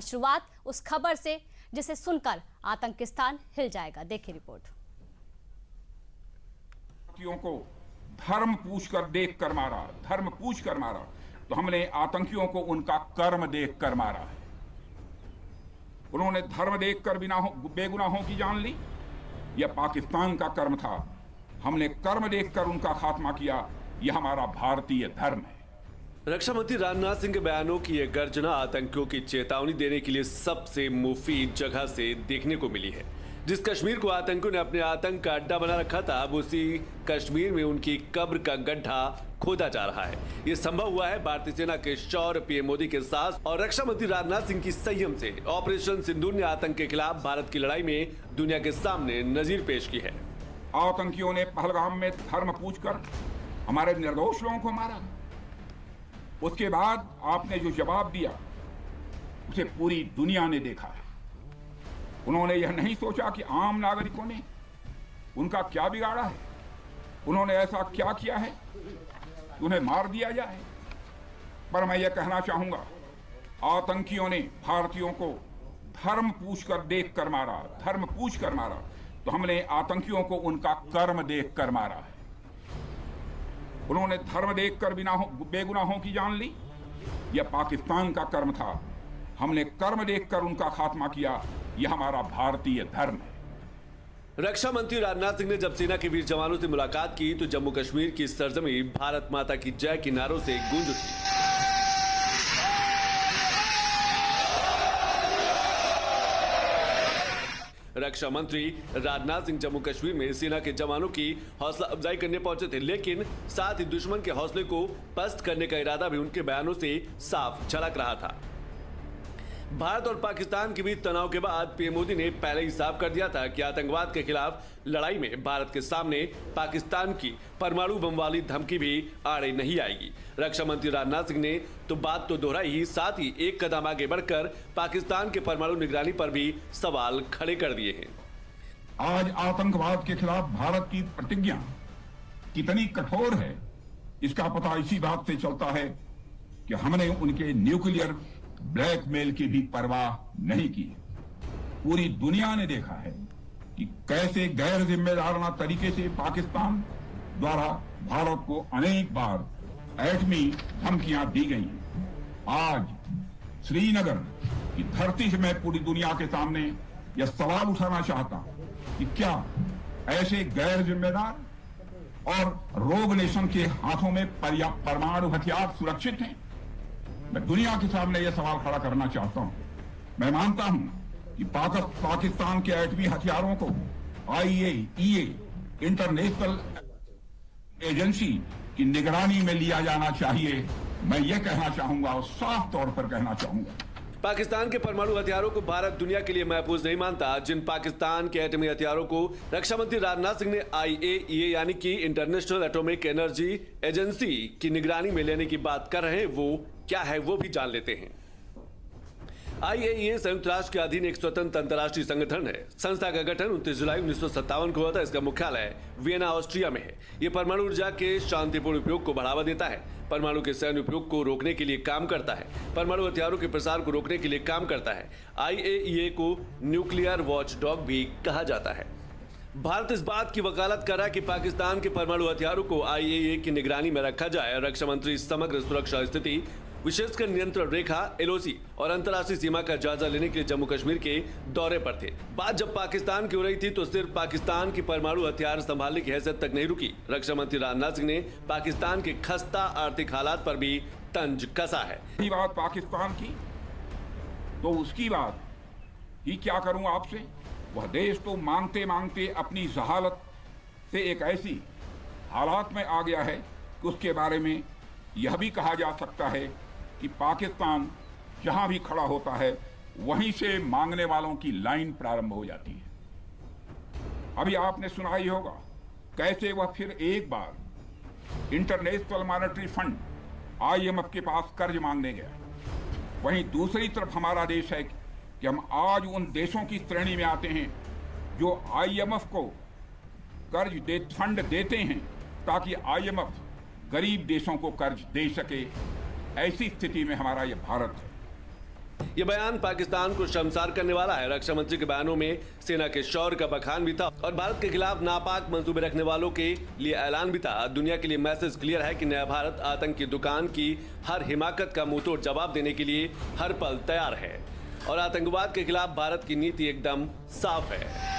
शुरुआत उस खबर से जिसे सुनकर आतंकिस्तान हिल जाएगा। देखिए रिपोर्ट। को धर्म पूछकर देखकर मारा, धर्म पूछकर मारा, तो हमने आतंकियों को उनका कर्म देखकर मारा है। उन्होंने धर्म देखकर बेगुनाहों की जान ली। यह पाकिस्तान का कर्म था। हमने कर्म देखकर उनका खात्मा किया। यह हमारा भारतीय धर्म है। रक्षा मंत्री राजनाथ सिंह के बयानों की यह गर्जना आतंकियों की चेतावनी देने के लिए सबसे मुफीद जगह से देखने को मिली है। जिस कश्मीर को आतंकियों ने अपने आतंक का अड्डा बना रखा था, अब उसी कश्मीर में उनकी कब्र का गड्ढा खोदा जा रहा है। ये संभव हुआ है भारतीय सेना के शौर्य, पीएम मोदी के साथ और रक्षा मंत्री राजनाथ सिंह की संयम से। ऑपरेशन सिंदूर ने आतंक के खिलाफ भारत की लड़ाई में दुनिया के सामने नजीर पेश की है। आतंकियों ने पहलगाम में धर्म पूछकर हमारे निर्दोष लोगों को मारा। उसके बाद आपने जो जवाब दिया उसे पूरी दुनिया ने देखा है। उन्होंने यह नहीं सोचा कि आम नागरिकों ने उनका क्या बिगाड़ा है, उन्होंने ऐसा क्या किया है कि उन्हें मार दिया जाए। पर मैं यह कहना चाहूंगा, आतंकियों ने भारतीयों को धर्म पूछकर देखकर मारा, धर्म पूछकर मारा, तो हमने आतंकियों को उनका कर्म देखकर मारा है। उन्होंने धर्म देखकर बेगुनाहों की जान ली। यह पाकिस्तान का कर्म था। हमने कर्म देखकर उनका खात्मा किया। यह हमारा भारतीय धर्म है। रक्षा मंत्री राजनाथ सिंह ने जब सेना के वीर जवानों से मुलाकात की तो जम्मू कश्मीर की सरजमी भारत माता की जय के नारों से गूंज उठी। रक्षा मंत्री राजनाथ सिंह जम्मू कश्मीर में सेना के जवानों की हौसला अफजाई करने पहुंचे थे, लेकिन साथ ही दुश्मन के हौसले को पस्त करने का इरादा भी उनके बयानों से साफ झलक रहा था। भारत और पाकिस्तान के बीच तनाव के बाद पीएम मोदी ने पहले ही साफ कर दिया था कि आतंकवाद के खिलाफ लड़ाई में भारत के सामने पाकिस्तान की परमाणु बम वाली धमकी भी आड़े नहीं आएगी। रक्षा मंत्री राजनाथ सिंह ने तो बात तो दोहराई ही, साथ ही एक कदम आगे बढ़कर पाकिस्तान के परमाणु निगरानी पर भी सवाल खड़े कर दिए हैं। आज आतंकवाद के खिलाफ भारत की प्रतिज्ञा कितनी कठोर है, इसका पता इसी बात से चलता है कि हमने उनके न्यूक्लियर ब्लैकमेल की भी परवाह नहीं की। पूरी दुनिया ने देखा है कि कैसे गैर जिम्मेदाराना तरीके से पाकिस्तान द्वारा भारत को अनेक बार एटमी धमकियां दी गई हैं। आज श्रीनगर की धरती से मैं पूरी दुनिया के सामने यह सवाल उठाना चाहता हूं कि क्या ऐसे गैर जिम्मेदार और रोग नेशन के हाथों में परमाणु हथियार सुरक्षित हैं? मैं दुनिया के सामने यह सवाल खड़ा करना चाहता हूं। मैं मानता हूं कि पाकिस्तान के एटमी हथियारों को IAEA इंटरनेशनल एजेंसी की निगरानी में लिया जाना चाहिए। मैं यह कहना चाहूंगा और साफ तौर पर कहना चाहूंगा, पाकिस्तान के परमाणु हथियारों को भारत दुनिया के लिए महफूज नहीं मानता। जिन पाकिस्तान के एटमी हथियारों को रक्षा मंत्री राजनाथ सिंह ने IAEA यानी कि इंटरनेशनल एटॉमिक एनर्जी एजेंसी की निगरानी में लेने की बात कर रहे हैं, वो क्या है वो भी जान लेते हैं। IAEA संयुक्त राष्ट्र के अधीन एक स्वतंत्र अंतर्राष्ट्रीय संगठन है। संस्था का गठन 29 जुलाई 1957 को हुआ था। इसका मुख्यालय वियना, ऑस्ट्रिया में है। ये परमाणु ऊर्जा के शांतिपूर्ण उपयोग को बढ़ावा देता है, परमाणु के सैन्य उपयोग को रोकने के लिए काम करता है, परमाणु हथियारों के प्रसार को रोकने के लिए काम करता है। IAEA को न्यूक्लियर वॉचडॉग भी कहा जाता है। भारत इस बात की वकालत कर रहा है कि पाकिस्तान के परमाणु हथियारों को IAEA की निगरानी में रखा जाए। रक्षा मंत्री समग्र सुरक्षा स्थिति, विशेषकर नियंत्रण रेखा LOC और अंतर्राष्ट्रीय सीमा का जायजा लेने के लिए जम्मू कश्मीर के दौरे पर थे। बात जब पाकिस्तान की हो रही थी तो सिर्फ पाकिस्तान की परमाणु हथियार संभालने की हैसियत तक नहीं रुकी। रक्षा मंत्री राजनाथ सिंह ने पाकिस्तान के खस्ता आर्थिक हालात पर भी तंज कसा है। बात पाकिस्तान की तो उसकी बात ही क्या करूं आपसे। वह देश तो मांगते मांगते अपनी जहालत से एक ऐसी हालात में आ गया है कि उसके बारे में यह भी कहा जा सकता है कि पाकिस्तान जहां भी खड़ा होता है वहीं से मांगने वालों की लाइन प्रारंभ हो जाती है। अभी आपने सुना ही होगा कैसे वह फिर एक बार इंटरनेशनल मॉनेटरी फंड IMF के पास कर्ज मांगने गया। वहीं दूसरी तरफ हमारा देश है कि हम आज उन देशों की श्रेणी में आते हैं जो IMF को फंड देते हैं ताकि IMF गरीब देशों को कर्ज दे सके। ऐसी स्थिति में हमारा यह भारत है। ये बयान पाकिस्तान को शर्मसार करने वाला है। रक्षा मंत्री के बयानों में सेना के शौर्य का बखान भी था और भारत के खिलाफ नापाक मंसूबे रखने वालों के लिए ऐलान भी था। दुनिया के लिए मैसेज क्लियर है कि नया भारत आतंक की दुकान की हर हिमाकत का मुंहतोड़ जवाब देने के लिए हर पल तैयार है और आतंकवाद के खिलाफ भारत की नीति एकदम साफ है।